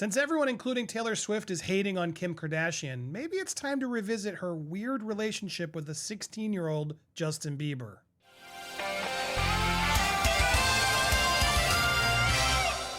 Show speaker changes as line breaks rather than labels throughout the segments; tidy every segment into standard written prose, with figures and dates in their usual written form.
Since everyone, including Taylor Swift, is hating on Kim Kardashian, maybe it's time to revisit her weird relationship with the 16-year-old Justin Bieber.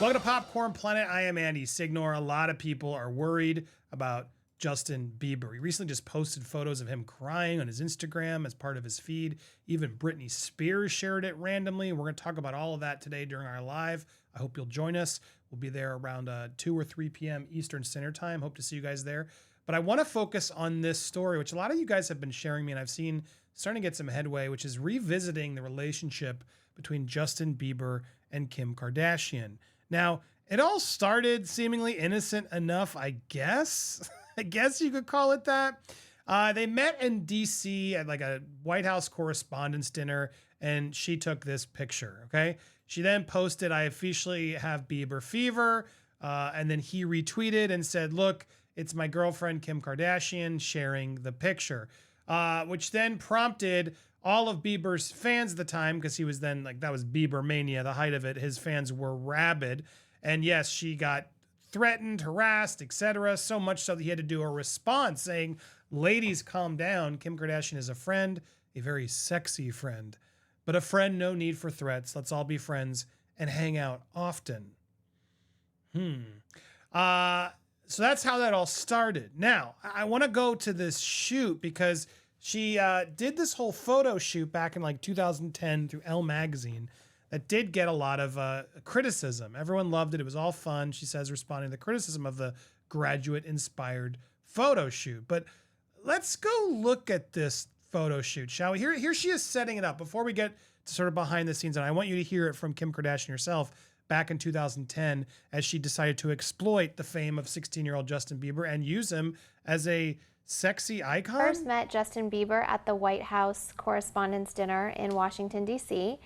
Welcome to Popcorn Planet. I am Andy Signor. A lot of people are worried about Justin Bieber. He recently just posted photos of him crying on his Instagram as part of his feed. Even Britney Spears shared it randomly. We're going to talk about all of that today during our live. I hope you'll join us. We'll be there around 2 or 3 p.m. Eastern Standard Time. Hope to see you guys there. But I want to focus on this story, which a lot of you guys have been sharing me, and I've seen starting to get some headway, which is revisiting the relationship between Justin Bieber and Kim Kardashian. Now, it all started seemingly innocent enough, I guess. I guess you could call it that. They met in D.C. at like a White House Correspondents' Dinner, and she took this picture, okay? She then posted, "I officially have Bieber fever," and then he retweeted and said, "Look, it's my girlfriend Kim Kardashian sharing the picture," which then prompted all of Bieber's fans at the time, because he was then like, that was Bieber mania, the height of it. His fans were rabid. And yes, she got threatened, harassed, etc. So much so that he had to do a response saying, "Ladies, calm down. Kim Kardashian is a friend, a very sexy friend, but a friend, no need for threats. Let's all be friends and hang out often." So that's how that all started. Now, I want to go to this shoot because she did this whole photo shoot back in like 2010 through Elle magazine that did get a lot of criticism. Everyone loved it. It was all fun, she says, responding to the criticism of the graduate-inspired photo shoot. But let's go look at this photo shoot, shall we? Here she is setting it up. Before we get to sort of behind the scenes, and I want you to hear it from Kim Kardashian herself back in 2010 as she decided to exploit the fame of 16-year-old Justin Bieber and use him as a sexy icon.
First met Justin Bieber at the White House Correspondents' Dinner in Washington, D.C.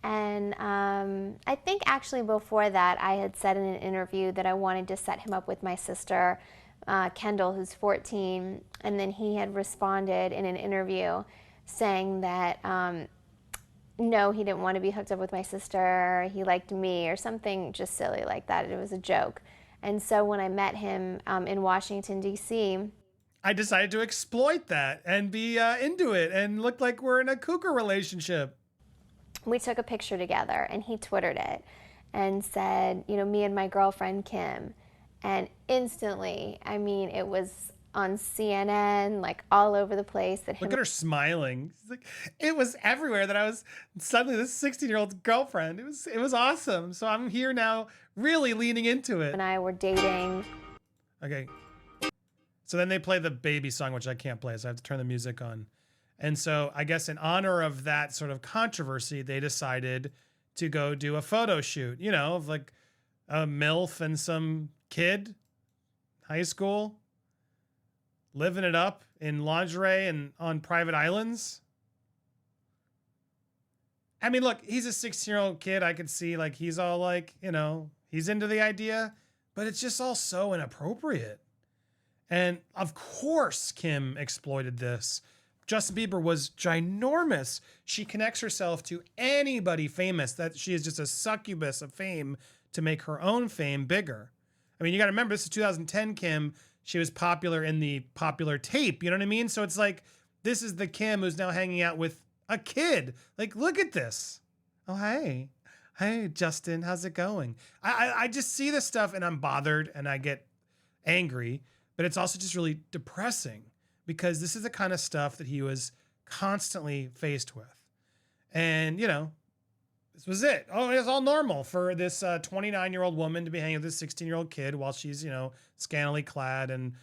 And I think actually before that, I had said in an interview that I wanted to set him up with my sister, Kendall, who's 14. And then he had responded in an interview saying that, no, he didn't want to be hooked up with my sister. He liked me or something just silly like that. It was a joke. And so when I met him in Washington, D.C.,
I decided to exploit that and be into it and look like we're in a cougar relationship.
We took a picture together and he Twittered it and said, you know, "Me and my girlfriend Kim." And instantly, I mean, it was on CNN, like all over the place. That
Look at her smiling. It's like, it was everywhere that I was suddenly this 16-year-old girlfriend. It was awesome. So I'm here now really leaning into it.
And I were dating.
Okay. So then they play the baby song, which I can't play, so I have to turn the music on. And so I guess in honor of that sort of controversy, they decided to go do a photo shoot, you know, of like a MILF and some kid, high school, living it up in lingerie and on private islands. I mean, look, he's a 16-year-old kid. I could see like he's all like, you know, he's into the idea, but it's just all so inappropriate. And of course, Kim exploited this. Justin Bieber was ginormous. She connects herself to anybody famous. That she is just a succubus of fame to make her own fame bigger. I mean, you got to remember, this is 2010 Kim. She was popular in the popular tape. You know what I mean? So it's like, this is the Kim who's now hanging out with a kid. Like, look at this. Oh, hey. Hey, Justin, how's it going? I just see this stuff and I'm bothered and I get angry. But it's also just really depressing because this is the kind of stuff that he was constantly faced with. And, you know, this was it. Oh, it's all normal for this 29-year-old woman to be hanging with this 16-year-old kid while she's, you know, scantily clad and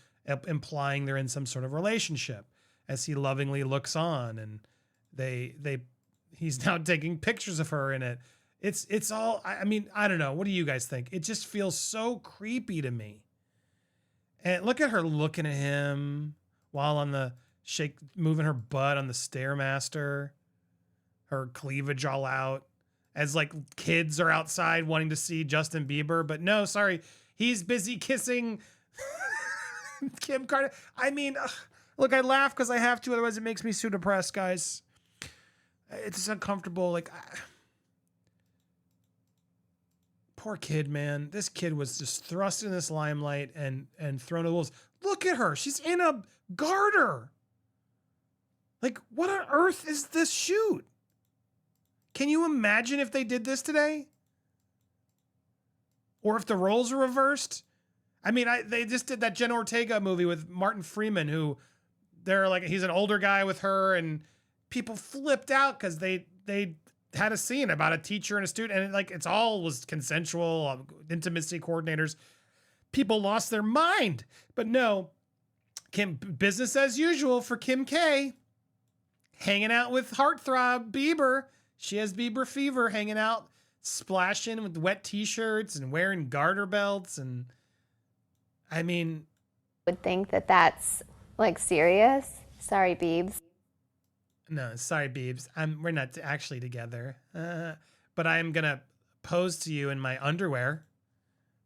implying they're in some sort of relationship as he lovingly looks on. And he's now taking pictures of her in it. It's all, I mean, I don't know. What do you guys think? It just feels so creepy to me. And look at her looking at him while on the moving her butt on the Stairmaster, her cleavage all out, as like kids are outside wanting to see Justin Bieber. But no, sorry, he's busy kissing Kim Kardashian. I mean, look, I laugh because I have to, otherwise it makes me so depressed, guys. It's uncomfortable. Like, poor kid, man. This kid was just thrust in this limelight and thrown to the wolves. Look at her. She's in a garter. Like, what on earth is this shoot? Can you imagine if they did this today? Or if the roles were reversed? I mean, they just did that Jenna Ortega movie with Martin Freeman, who he's an older guy with her, and people flipped out because they had a scene about a teacher and a student, and it's all was consensual, intimacy coordinators. People lost their mind. But no, business as usual for Kim K. Hanging out with heartthrob Bieber. She has Bieber fever, hanging out, splashing with wet t-shirts and wearing garter belts. And I mean,
would think that that's like serious. Sorry, Biebs.
No, sorry, Biebs. We're not actually together. But I am gonna pose to you in my underwear,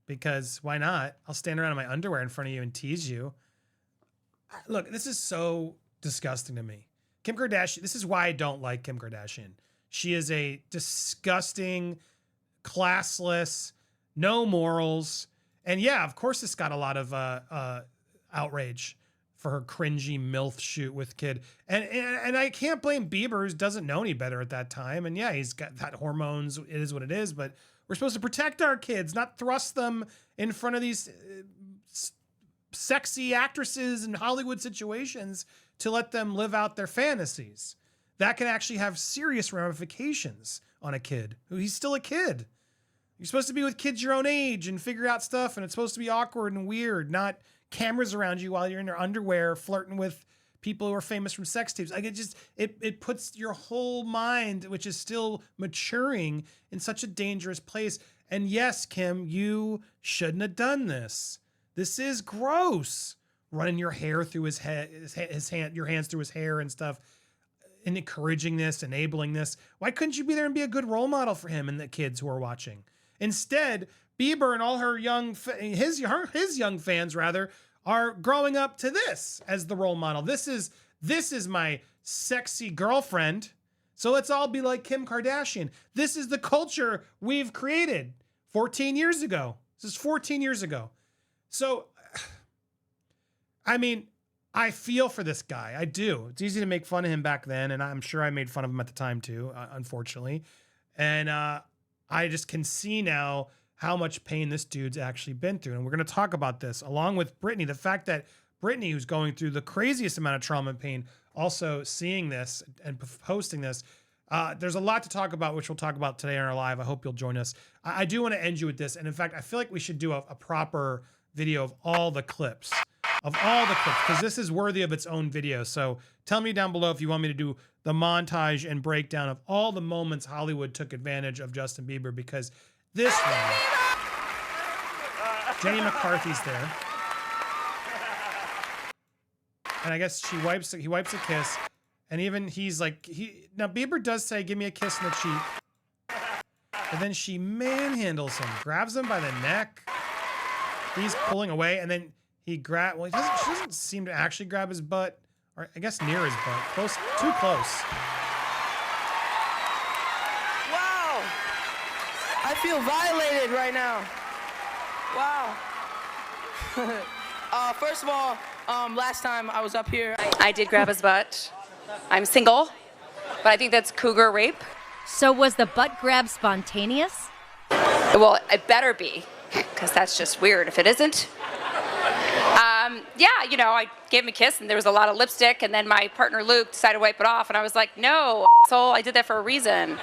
because why not? I'll stand around in my underwear in front of you and tease you. Look, this is so disgusting to me. Kim Kardashian. This is why I don't like Kim Kardashian. She is a disgusting, classless, no morals. And yeah, of course, this got a lot of outrage for her cringy MILF shoot with kid. And I can't blame Bieber, who doesn't know any better at that time. And yeah, he's got hormones. It is what it is. But we're supposed to protect our kids, not thrust them in front of these sexy actresses in Hollywood situations to let them live out their fantasies. That can actually have serious ramifications on a kid. He's still a kid. You're supposed to be with kids your own age and figure out stuff, and it's supposed to be awkward and weird, not cameras around you while you're in your underwear flirting with people who are famous from sex tapes. Like, it puts your whole mind, which is still maturing, in such a dangerous place. And yes, Kim, you shouldn't have done this. This is gross. Running your hair through his head, your hands through his hair and stuff, and encouraging this, enabling this. Why couldn't you be there and be a good role model for him and the kids who are watching? Instead, Bieber and all her his young fans rather are growing up to this as the role model. This is my sexy girlfriend. So let's all be like Kim Kardashian. This is the culture we've created 14 years ago. This is 14 years ago. So, I mean, I feel for this guy. I do. It's easy to make fun of him back then, and I'm sure I made fun of him at the time too, unfortunately. And I just can see now how much pain this dude's actually been through. And we're going to talk about this along with Brittany. The fact that Brittany, who's going through the craziest amount of trauma and pain, also seeing this and posting this. There's a lot to talk about, which we'll talk about today on our live. I hope you'll join us. I do want to end you with this. And in fact, I feel like we should do a proper video of all the clips, because this is worthy of its own video. So tell me down below if you want me to do the montage and breakdown of all the moments Hollywood took advantage of Justin Bieber, because this one, Jenny McCarthy's there. And I guess he wipes a kiss. And even he's like, now Bieber does say, give me a kiss in the cheek. But then she manhandles him, grabs him by the neck. He's pulling away, and then she doesn't seem to actually grab his butt, or I guess near his butt. Close, too close.
Wow. I feel violated right now. Wow. First of all, last time I was up here,
I did grab his butt. I'm single, but I think that's cougar rape.
So was the butt grab spontaneous?
Well, it better be, because that's just weird if it isn't. Yeah, I gave him a kiss, and there was a lot of lipstick, and then my partner Luke decided to wipe it off, and I was like, no, asshole, I did that for a reason.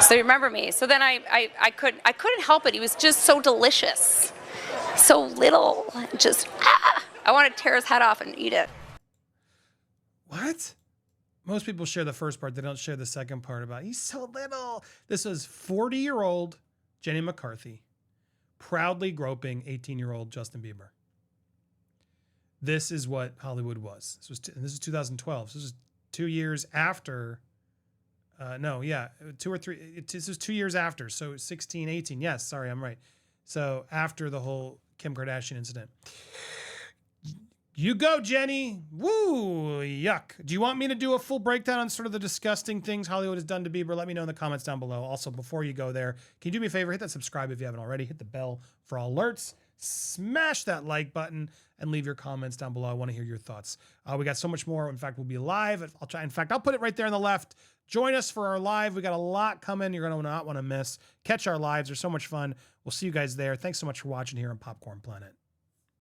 So you remember me. So then I couldn't help it. He was just so delicious, so little, just I want to tear his head off and eat it.
What? Most people share the first part. They don't share the second part about he's so little. This was 40-year-old Jenny McCarthy proudly groping 18-year-old Justin Bieber. This is what Hollywood was. This is 2012. So this is 2 years after. 2 or 3. This was 2 years after. So 16, 18. Yes, sorry, I'm right. So after the whole Kim Kardashian incident. You go, Jenny. Woo, yuck. Do you want me to do a full breakdown on sort of the disgusting things Hollywood has done to Bieber? Let me know in the comments down below. Also, before you go there, can you do me a favor? Hit that subscribe if you haven't already. Hit the bell for all alerts. Smash that like button and leave your comments down below. I want to hear your thoughts. We got so much more. In fact, we'll be live. I'll put it right there on the left. Join us for our live. We got a lot coming. You're going to not want to miss. Catch our lives. They're so much fun. We'll see you guys there. Thanks so much for watching here on Popcorn Planet.